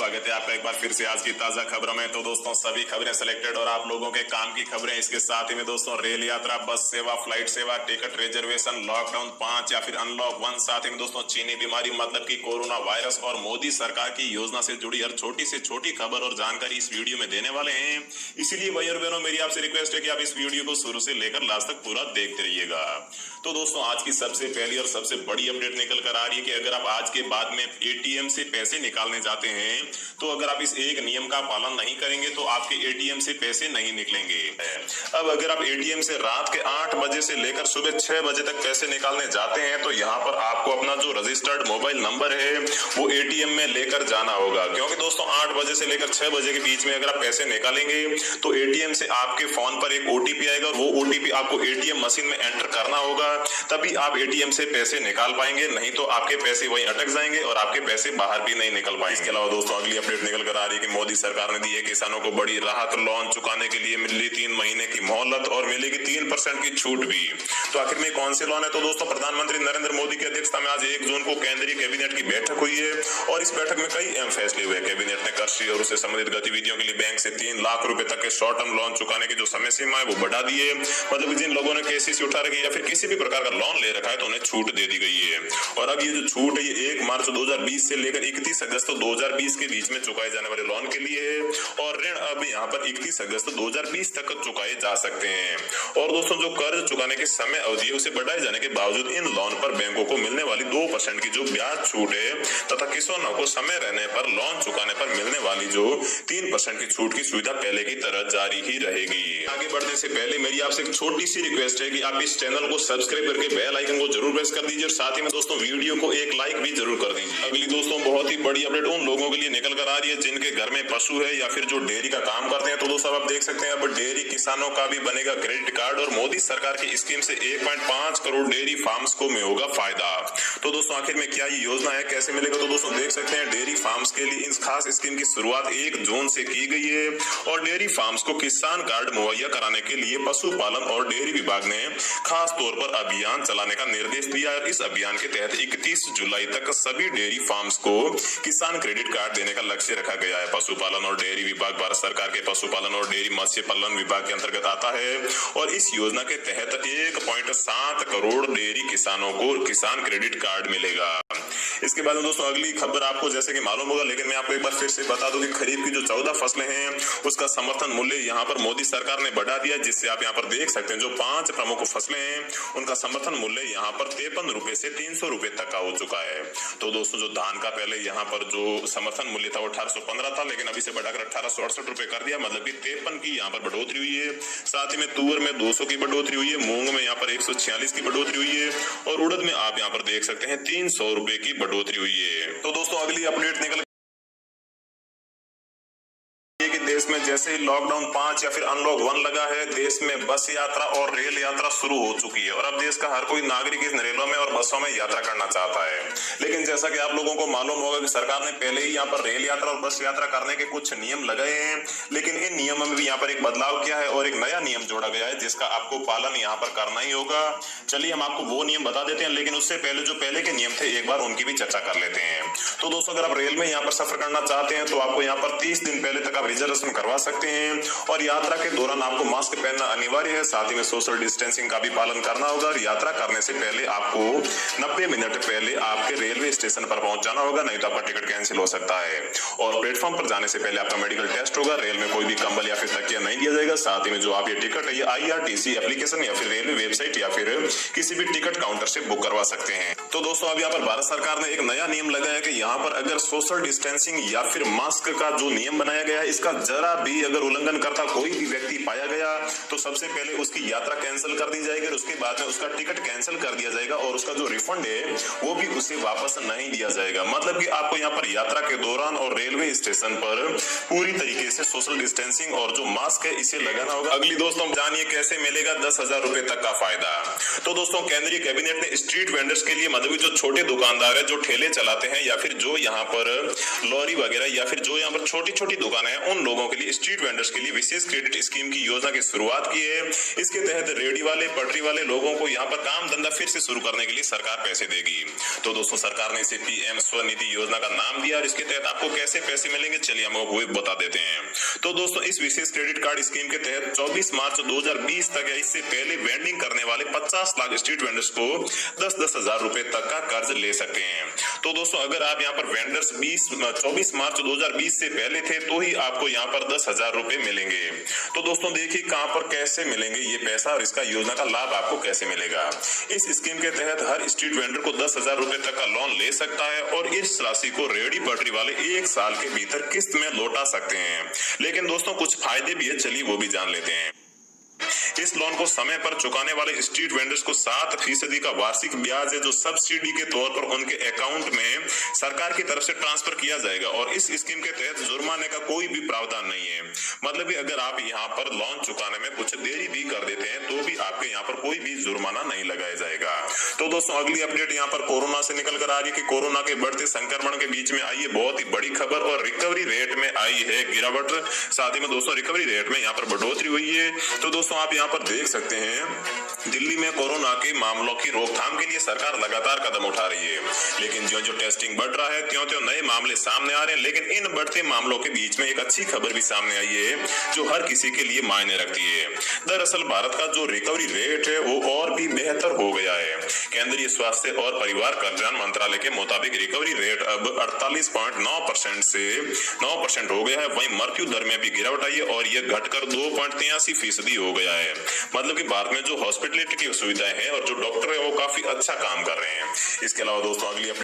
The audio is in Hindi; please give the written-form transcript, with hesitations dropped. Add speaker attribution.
Speaker 1: स्वागत है आपका एक बार फिर से आज की ताजा खबरों में। तो दोस्तों सभी खबरें सिलेक्टेड और आप लोगों के काम की खबरें, इसके साथ ही में दोस्तों रेल यात्रा, बस सेवा, फ्लाइट सेवा, टिकट रिजर्वेशन, लॉकडाउन 5 या फिर अनलॉक 1, साथ ही में दोस्तों चीनी बीमारी मतलब की कोरोना वायरस और मोदी सरकार की योजना से जुड़ी हर छोटी से छोटी खबर और जानकारी इस वीडियो में देने वाले हैं। इसीलिए भाई और बहनों मेरी आपसे रिक्वेस्ट है कि आप इस वीडियो को शुरू से लेकर लास्ट तक पूरा देखते रहिएगा। तो दोस्तों आज की सबसे पहली और सबसे बड़ी अपडेट निकल कर आ रही है कि अगर आप आज के बाद में एटीएम से पैसे निकालने जाते हैं तो अगर आप इस एक नियम का पालन नहीं करेंगे तो आपके एटीएम से पैसे नहीं निकलेंगे। अब अगर आप एटीएम से रात के 8 बजे से लेकर सुबह 6 बजे तक पैसे निकालने जाते हैं तो यहाँ पर आपको अपना जो रजिस्टर्ड मोबाइल नंबर है वो एटीएम में लेकर जाना होगा, क्योंकि दोस्तों 8 बजे से लेकर 6 बजे के बीच में अगर आप पैसे निकालेंगे तो एटीएम से आपके फोन पर एक ओटीपी आएगा और वो ओटीपी आपको एटीएम मशीन में एंटर करना होगा, तभी आप एटीएम से पैसे निकाल पाएंगे, नहीं तो आपके पैसे वहीं अटक जाएंगे और आपके पैसे बाहर भी नहीं निकल पाएंगे। इसके अलावा दोस्तों अगली अपडेट निकल कर आ रही है कि मोदी सरकार ने दी है किसानों को बड़ी राहत, लोन चुकाने के लिए मिली 3 महीने की मोहलत और मिलेगी 3% की छूट भी। तो आखिर में कौन से लोन है? तो दोस्तों प्रधानमंत्री नरेंद्र मोदी की अध्यक्षता में आज 1 जून को केंद्रीय कैबिनेट की बैठक हुई है और इस बैठक में कई अहम फैसले हुए। कैबिनेट ने कृषि और उससे संबंधित गतिविधियों के लिए बैंक से 3 लाख रुपए तक के शॉर्ट टर्म लोन चुकाने की जो समय सीमा है वो बढ़ा दी है। मतलब जिन लोगों ने केसीसी उठा रखी है या फिर किसी भी प्रकार का लोन ले रखा है तो उन्हें छूट दे दी गई है। और अब ये जो छूट है ये 1 मार्च 2020 से लेकर 31 अगस्त 2020 के बीच में चुकाए जाने वाले लोन के लिए है और ऋण अब यहाँ पर 31 अगस्त 2020 तक चुकाए जा सकते हैं। और दोस्तों जो कर्ज चुकाने की समय अवधि है उसे बढ़ाए जाने के बावजूद इन लोन पर बैंकों को मिलने वाली 2% की जो ब्याज छूट है तथा किसानों को समय रहने पर लोन चुकाने पर मिलने वाली जो 3% की छूट की सुविधा पहले की तरह जारी ही रहेगी। आगे बढ़ने से पहले मेरी आपसे एक छोटी सी रिक्वेस्ट है कि आप इस चैनल को सब्सक्राइब करके बेल आइकन को जरूर प्रेस कर दीजिए और साथ ही में दोस्तों वीडियो को एक लाइक भी जरूर कर दीजिए। अगली दोस्तों बहुत ही बड़ी अपडेट उन लोगों के लिए निकल कर आ रही है जिनके घर में पशु है या फिर जो डेयरी का काम करते हैं। तो दोस्तों आप देख सकते हैं अब डेयरी किसानों का भी बनेगा क्रेडिट कार्ड और मोदी सरकार की स्कीम से 1.5 करोड़ डेयरी फार्म्स को में होगा फायदा। तो दोस्तों आखिर में क्या ये योजना है, कैसे मिलेगा? तो दोस्तों देख सकते हैं डेयरी फार्म्स के लिए इस खास स्कीम की शुरुआत 1 जून से की गई है और डेयरी फार्म्स को किसान कार्ड मुहैया कराने के लिए पशुपालन और डेयरी विभाग ने खास तौर पर अभियान चलाने का निर्देश दिया है। इस अभियान के तहत 31 जुलाई तक सभी डेयरी फार्म्स को किसान क्रेडिट कार्ड देने का लक्ष्य रखा गया है। पशुपालन और डेयरी विभाग भारत सरकार के पशुपालन और डेयरी मत्स्य पालन विभाग के अंतर्गत आता है और इस योजना के तहत 1.7 करोड़ डेयरी किसानों को किसान क्रेडिट कार्ड मिलेगा। इसके बाद दोस्तों अगली खबर आपको जैसे कि मालूम होगा, लेकिन मैं आपको एक बार फिर से बता दूं कि खरीफ की जो 14 फसलें हैं उसका समर्थन मूल्य यहाँ पर मोदी सरकार ने बढ़ा दिया, जिससे आप यहाँ पर देख सकते हैं जो 5 प्रमुख फसलें हैं उनका समर्थन मूल्य यहाँ पर 53 रुपए से 300 रुपए तक का हो चुका है। तो दोस्तों जो धान का पहले यहाँ पर जो समर्थन मूल्य था वो 1815 था, लेकिन अभी से बढ़ाकर 1868 रुपए कर दिया, मतलब कि 53 की यहाँ पर बढ़ोतरी हुई है। साथ ही में तुअर में 200 की बढ़ोतरी हुई है, मूंग में यहाँ पर 146 की बढ़ोतरी हुई है और उड़द में आप यहाँ पर देख सकते हैं 300 रुपए की बढ़ोतरी हुई है। तो दोस्तों अगली अपडेट निकल कि देश में जैसे ही लॉकडाउन 5 या फिर अनलॉक 1 लगा है, देश में बस यात्रा और रेल यात्रा शुरू हो चुकी है और अब देश का हर कोई नागरिक इन रेलों में और बसों में यात्रा करना चाहता है। लेकिन जैसा कि आप लोगों को मालूम होगा कि सरकार ने पहले ही यहाँ पर रेल यात्रा और बस यात्रा करने के कुछ नियम लगाए हैं, लेकिन इन नियमों में भी यहाँ पर एक बदलाव किया है और एक नया नियम जोड़ा गया है जिसका आपको पालन यहाँ पर करना ही होगा। चलिए हम आपको वो नियम बता देते हैं, लेकिन उससे पहले जो पहले के नियम थे एक बार उनकी भी चर्चा कर लेते हैं। तो दोस्तों अगर आप रेल में यहाँ पर सफर करना चाहते हैं तो आपको यहाँ पर 30 दिन पहले तक आप रिजर्वेशन करवा सकते हैं और यात्रा के दौरान आपको मास्क पहनना अनिवार्य है। साथ ही में सोशल डिस्टेंसिंग का भी पालन करना होगा और यात्रा करने से पहले आपको 90 मिनट पहले आपके रेलवे स्टेशन पर पहुंच जाना होगा, नहीं तो आपका टिकट कैंसिल हो सकता है। और प्लेटफॉर्म पर जाने से पहले आपका मेडिकल टेस्ट होगा। रेल में कोई भी कंबल या फिर तकिया नहीं दिया जाएगा। साथ ही में जो आप ये टिकट है ये IRTC एप्लीकेशन या फिर रेलवे वेबसाइट या फिर किसी भी टिकट काउंटर से बुक करवा सकते हैं। तो दोस्तों अब यहाँ पर भारत सरकार ने एक नया नियम लगाया कि यहाँ पर अगर सोशल डिस्टेंसिंग या फिर मास्क का जो नियम बनाया गया है इसका जरा भी अगर उल्लंघन करता कोई भी व्यक्ति पाया गया तो सबसे पहले उसकी यात्रा कैंसिल कर दी जाएगी और उसके बाद में उसका टिकट कैंसिल कर दिया जाएगा और उसका जो रिफंड है वो भी उसे वापस नहीं दिया जाएगा। मतलब कि आपको यहाँ पर यात्रा के दौरान और रेलवे स्टेशन पर पूरी तरीके से सोशल डिस्टेंसिंग और जो मास्क है इसे लगाना होगा। अगली दोस्तों जानिए कैसे मिलेगा 10,000 रुपए तक का फायदा। तो दोस्तों केंद्रीय कैबिनेट ने स्ट्रीट वेंडर्स के लिए, मतलब जो छोटे दुकानदार है जो ठेले चलाते हैं या फिर जो यहाँ पर लॉरी वगैरह या फिर जो यहाँ पर छोटी छोटी दुकानें हैं उन लोगों के लिए, स्ट्रीट वेंडर्स के लिए विशेष क्रेडिट स्कीम की योजना की शुरुआत की है। इसके तहत रेडी वाले, पटरी वाले लोगों को यहाँ पर काम धंधा फिर से शुरू करने के लिए सरकार पैसे देगी। तो दोस्तों सरकार ने इसे पीएम स्वनिधि योजना का नाम दिया और इसके तहत आपको कैसे पैसे मिलेंगे चलिए हम आपको बता देते हैं। तो दोस्तों इस विशेष क्रेडिट कार्ड स्कीम के तहत 24 मार्च 2020 तक या इससे पहले वेंडिंग करने वाले 50 लाख स्ट्रीट वेंडर्स को 10-10 हजार रुपए तक का कर्ज ले सकते हैं। तो दोस्तों अगर आप यहाँ पर वेंडर्स 24 मार्च 2020 से पहले थे तो ही आपको यहाँ पर 10,000 रुपए मिलेंगे। तो दोस्तों देखिए कहां पर कैसे मिलेंगे ये पैसा और इसका योजना का लाभ आपको कैसे मिलेगा। इस स्कीम के तहत हर स्ट्रीट वेंडर को 10,000 रुपए तक का लोन ले सकता है और इस राशि को रेडी पटरी वाले 1 साल के भीतर किस्त में लौटा सकते हैं। लेकिन दोस्तों कुछ फायदे भी है, चलिए वो भी जान लेते हैं। इस लोन को समय पर चुकाने वाले स्ट्रीट वेंडर्स को 7% का वार्षिक ब्याज है जो सब्सिडी के तौर पर उनके अकाउंट में सरकार की तरफ से ट्रांसफर किया जाएगा और इस स्कीम के तहत जुर्माने का कोई भी प्रावधान नहीं है। मतलब कि अगर आप यहाँ पर लोन चुकाने में कुछ देरी भी कर देते हैं तो भी आपके यहाँ पर कोई भी जुर्माना नहीं लगाया जाएगा। तो दोस्तों अगली अपडेट यहाँ पर कोरोना से निकल कर आ रही है कि कोरोना के बढ़ते संक्रमण के बीच में आई है बहुत ही बड़ी खबर और रिकवरी रेट में आई है गिरावट, साथ ही में दोस्तों रिकवरी रेट में यहाँ पर बढ़ोतरी हुई है। तो दोस्तों आप यहाँ पर देख सकते हैं दिल्ली में कोरोना के मामलों की रोकथाम के लिए सरकार लगातार कदम उठा रही है, लेकिन जो टेस्टिंग बढ़ रहा है त्यों नए मामले सामने आ रहे हैं। लेकिन इन बढ़ते मामलों के बीच में एक अच्छी खबर भी सामने आई है जो हर किसी के लिए मायने रखती है। दरअसल भारत का जो रिकवरी रेट है वो और भी बेहतर हो गया है। केंद्रीय स्वास्थ्य और परिवार कल्याण मंत्रालय के मुताबिक रिकवरी रेट अब 48.9% से 9% हो गया है। वहीं मृत्यु दर में भी गिरावट आई है और यह घटकर 2.83% हो गया है। मतलब कि भारत में जो हॉस्पिटलिटी की सुविधाएं हैं और जो डॉक्टर है वो काफी अच्छा काम कर रहे हैं। इसके अलावा दोस्तों अगली